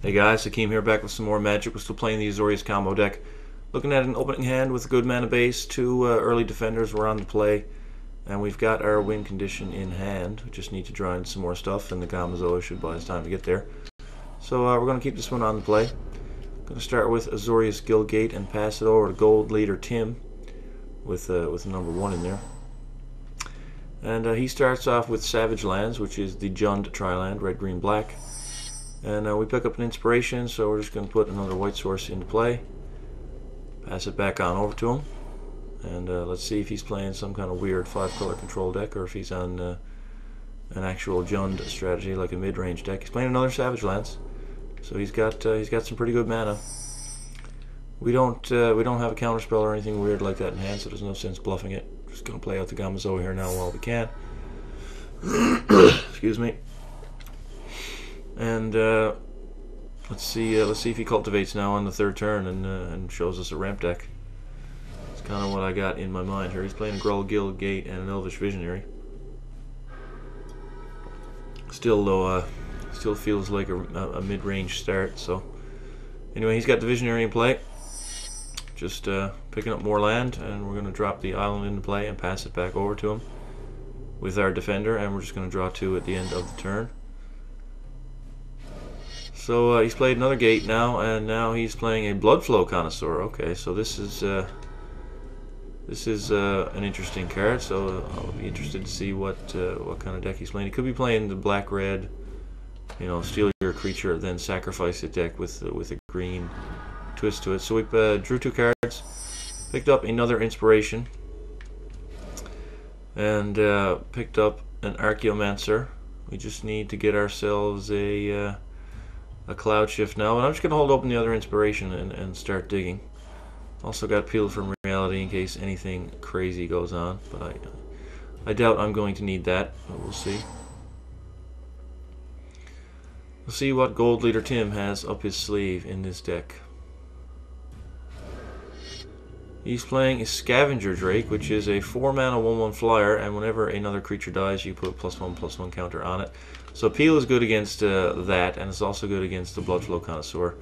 Hey guys, Hakeem here, back with some more Magic. We're still playing the Azorius Combo deck. Looking at an opening hand with a good mana base, two early defenders were on the play, and we've got our win condition in hand. We just need to draw in some more stuff, and the Gamazoa should buy us time to get there. So we're going to keep this one on the play. Going to start with Azorius Gate and pass it over to Gold Leader Tim with number 1 in there. And he starts off with Savage Lands, which is the Jund Tri-land, red, green, black. And we pick up an inspiration, so we're just going to put another white source into play. Pass it back on over to him. And let's see if he's playing some kind of weird 5-color control deck, or if he's on an actual Jund strategy, like a mid-range deck. He's playing another Savage Lands, so he's got some pretty good mana. We don't have a counterspell or anything weird like that in hand, so there's no sense bluffing it. Just going to play out the Gamazoa here now while we can. Excuse me. And let's see if he cultivates now on the 3rd turn and shows us a ramp deck. That's kind of what I got in my mind here. He's playing a Gruul Gate and an Elvish Visionary. Still though, still feels like a mid-range start. So anyway, he's got the Visionary in play. Just picking up more land, and we're going to drop the island into play and pass it back over to him with our defender, and we're just going to draw 2 at the end of the turn. So he's played another gate now, and now he's playing a Bloodflow Connoisseur. Okay, so this is an interesting card. So I'll be interested to see what kind of deck he's playing. He could be playing the black-red, steal your creature, then sacrifice it deck with a green twist to it. So we drew 2 cards, picked up another inspiration, and picked up an Archaeomancer. We just need to get ourselves a Cloud Shift now, and I'm just going to hold open the other inspiration and start digging. Also got Peel from Reality in case anything crazy goes on, but I doubt I'm going to need that, but we'll see. We'll see what Gold Leader Tim has up his sleeve in this deck. He's playing a Scavenger Drake, which is a 4-mana 1/1 flyer, and whenever another creature dies, you put +1/+1 counter on it. So Peel is good against that, and it's also good against the Bloodflow Connoisseur,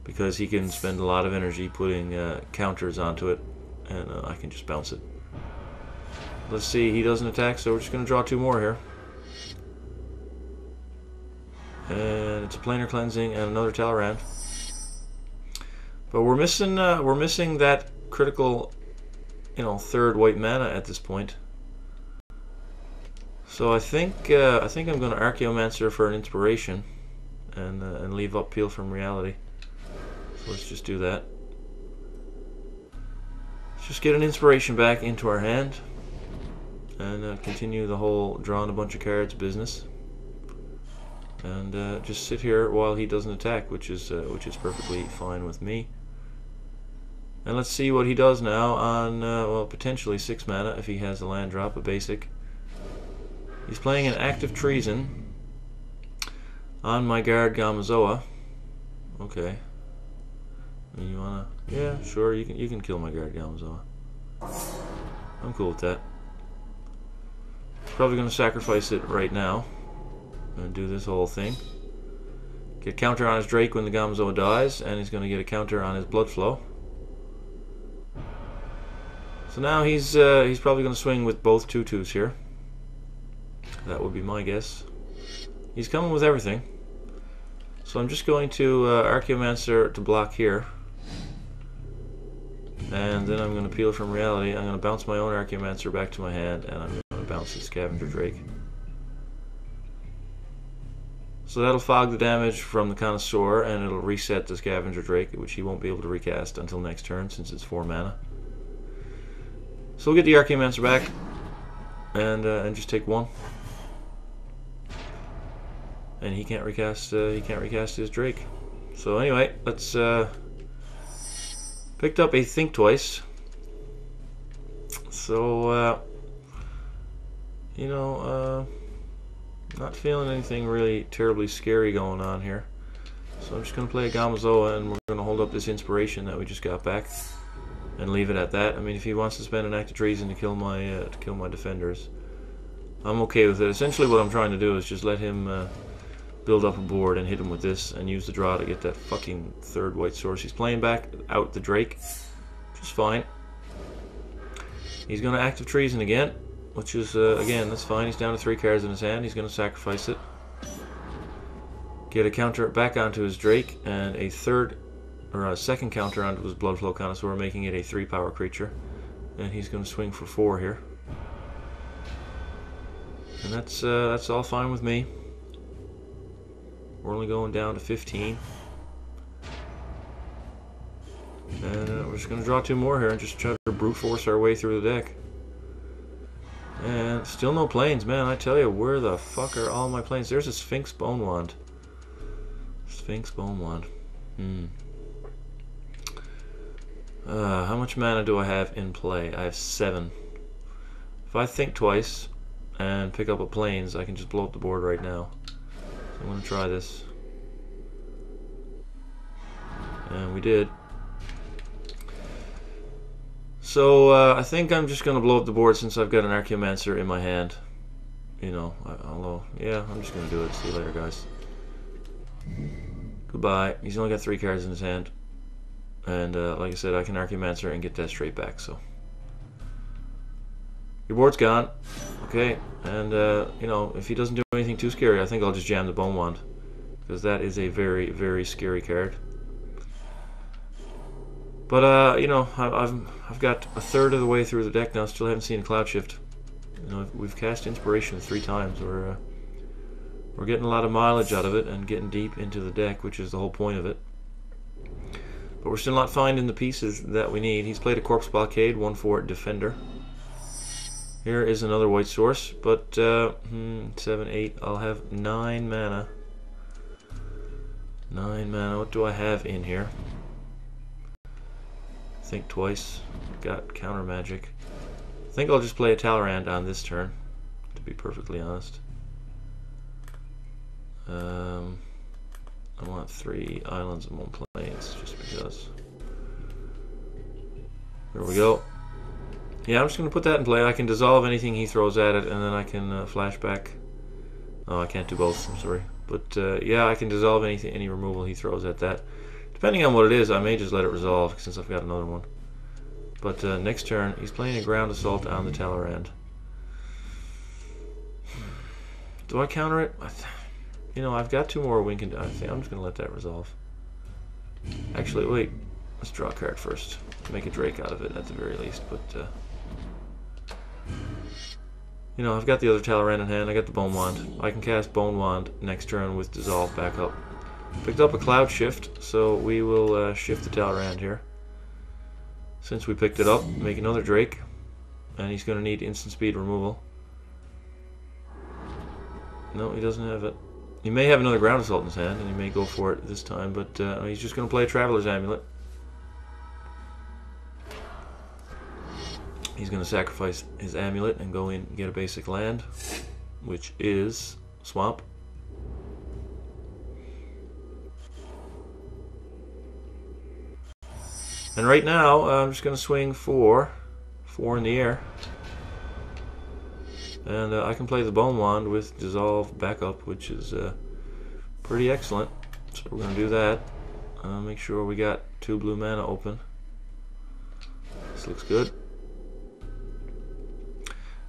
because he can spend a lot of energy putting counters onto it, and I can just bounce it. Let's see, he doesn't attack, so we're just going to draw 2 more here. And it's a Planar Cleansing and another Talrand. But we're missing that critical, 3rd white mana at this point. So I think I'm going to Archaeomancer for an inspiration, and leave up Peel from Reality. So let's just do that. Let's just get an inspiration back into our hand, and continue the whole drawing a bunch of cards business. And just sit here while he doesn't attack, which is perfectly fine with me. And let's see what he does now on well, potentially 6 mana if he has a land drop, a basic. He's playing an Active Treason on my guard Gamazoa. Okay. You wanna? Yeah, sure. You can kill my guard Gamazoa. I'm cool with that. Probably gonna sacrifice it right now and do this whole thing. Get a counter on his Drake when the Gamazoa dies, and he's gonna get a counter on his Bloodflow. So now he's probably gonna swing with both 2/2s here. That would be my guess. He's coming with everything. So I'm just going to Archaeomancer to block here. And then I'm going to Peel from Reality. I'm going to bounce my own Archaeomancer back to my hand, and I'm going to bounce the Scavenger Drake. So that'll fog the damage from the Connoisseur, and it'll reset the Scavenger Drake, which he won't be able to recast until next turn since it's 4 mana. So we'll get the Archaeomancer back, and just take 1. And he can't recast his Drake. So anyway, let's picked up a Think Twice. So not feeling anything really terribly scary going on here. So I'm just gonna play a Gamazoa, and we're gonna hold up this inspiration that we just got back and leave it at that. I mean, if he wants to spend an Act of Treason to kill my defenders, I'm okay with it. Essentially what I'm trying to do is just let him build up a board and hit him with this and use the draw to get that fucking third white source. He's playing back out the Drake, which is fine. He's going to active treason again, which is, again, that's fine. He's down to 3 cards in his hand. He's going to sacrifice it. Get a counter back onto his Drake and a second counter onto his Bloodflow Connoisseur, making it a 3-power creature. And he's going to swing for 4 here. And that's all fine with me. We're only going down to 15. And we're just going to draw 2 more here and just try to brute force our way through the deck. And still no planes, man. I tell you, where the fuck are all my planes? There's a Sphinx Bone Wand. Sphinx Bone Wand. How much mana do I have in play? I have 7. If I think twice and pick up a planes, I can just blow up the board right now. So I'm going to try this. And we did. So I think I'm just going to blow up the board since I've got an Archaeomancer in my hand. You know, yeah, I'm just going to do it. See you later, guys. Goodbye. He's only got 3 cards in his hand. And like I said, I can Archaeomancer and get that straight back. So your board's gone. Okay. And, you know, if he doesn't do anything too scary, I think I'll just jam the Bone Wand. Because that is a very, very scary card. But you know, I've got a third of the way through the deck now. Still haven't seen a Cloud Shift. You know, we've cast Inspiration 3 times. We're getting a lot of mileage out of it and getting deep into the deck, which is the whole point of it. But we're still not finding the pieces that we need. He's played a Corpse Blockade, 1/4 Defender. Here is another white source, but 7, 8. I'll have 9 mana. 9 mana. What do I have in here? Think twice. Got counter magic. I think I'll just play a Talrand on this turn, to be perfectly honest. I want 3 islands and 1 plains, just because. There we go. Yeah, I'm just going to put that in play. I can dissolve anything he throws at it, and then I can flashback. Oh, I can't do both, I'm sorry. But yeah, I can dissolve any removal he throws at that. Depending on what it is, I may just let it resolve since I've got another one. But next turn, he's playing a Ground Assault on the Talrand. Do I counter it? You know, I've got 2 more win conditions. I think I'm just going to let that resolve. Actually, wait. Let's draw a card first. Make a Drake out of it at the very least. But you know, I've got the other Talrand in hand. I got the Bone Wand. I can cast Bone Wand next turn with Dissolve back up. Picked up a Cloud Shift, so we will shift the Talrand here. Since we picked it up, make another Drake. And he's going to need instant speed removal. No, he doesn't have it. He may have another Ground Assault in his hand, and he may go for it this time, but he's just going to play a Traveler's Amulet. He's going to sacrifice his Amulet and go in and get a basic land, which is Swamp. And right now, I'm just going to swing 4 in the air. And I can play the Bone Wand with Dissolve backup, which is pretty excellent. So we're going to do that. Make sure we got 2 blue mana open. This looks good.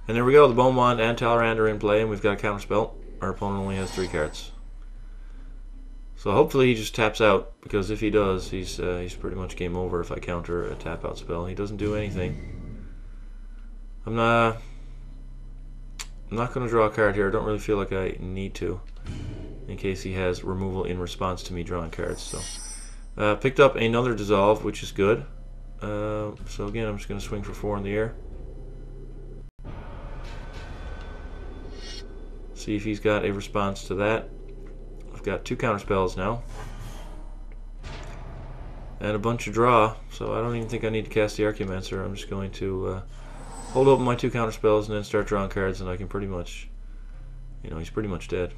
And there we go. The Bone Wand and Talrand are in play, and we've got a counterspell. Our opponent only has 3 cards. So hopefully he just taps out, because if he does, he's pretty much game over if I counter a tap out spell. He doesn't do anything. I'm not going to draw a card here. I don't really feel like I need to, in case he has removal in response to me drawing cards. So picked up another Dissolve, which is good. So again, I'm just going to swing for 4 in the air. See if he's got a response to that. I've got 2 counter spells now. And a bunch of draw, so I don't even think I need to cast the Archaeomancer. I'm just going to hold open my 2 counter spells and then start drawing cards, and I can pretty much, you know, he's pretty much dead.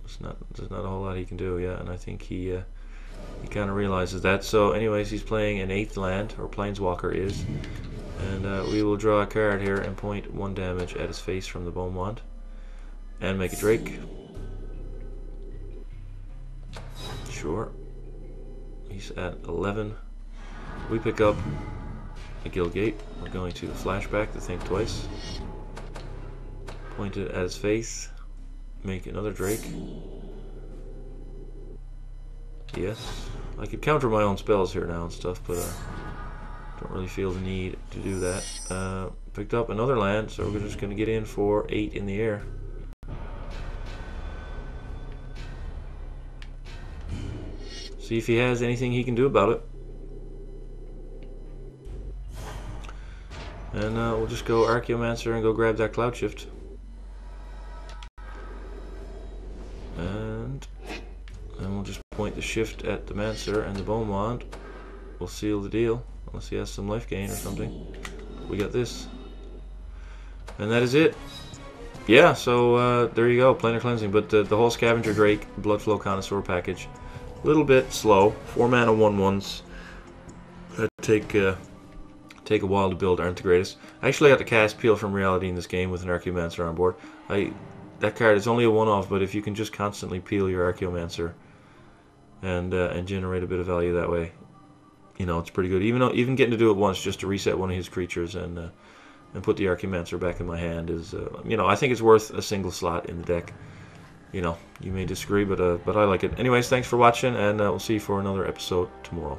There's not a whole lot he can do, yeah, and I think he kind of realizes that. So anyways, he's playing an 8th land, or Planeswalker is, and we will draw a card here and point 1 damage at his face from the Bone Wand, and make a Drake. Sure. He's at 11. We pick up a Guildgate. We're going to flashback to think twice. Point it at his face. Make another Drake. Yes. I could counter my own spells here now and stuff, but don't really feel the need to do that. Picked up another land, so we're just going to get in for 8 in the air. See if he has anything he can do about it. And we'll just go Archaeomancer and go grab that Cloud Shift. And then we'll just point the shift at the Mancer and the Bone Wand. We'll seal the deal, unless he has some life gain or something. We got this. And that is it. Yeah, so there you go, Planar Cleansing. But the whole Scavenger Drake, Bloodflow Connoisseur package, a little bit slow. 4 mana 1/1s. That take a while to build, aren't the greatest. I actually got to cast Peel from Reality in this game with an Archaeomancer on board. That card is only a one-off, but if you can just constantly peel your Archaeomancer and generate a bit of value that way, you know, it's pretty good. Even getting to do it once just to reset one of his creatures and put the Archaeomancer back in my hand is, you know, I think it's worth a single slot in the deck. You know, you may disagree, but I like it. Anyways, thanks for watching, and we'll see you for another episode tomorrow.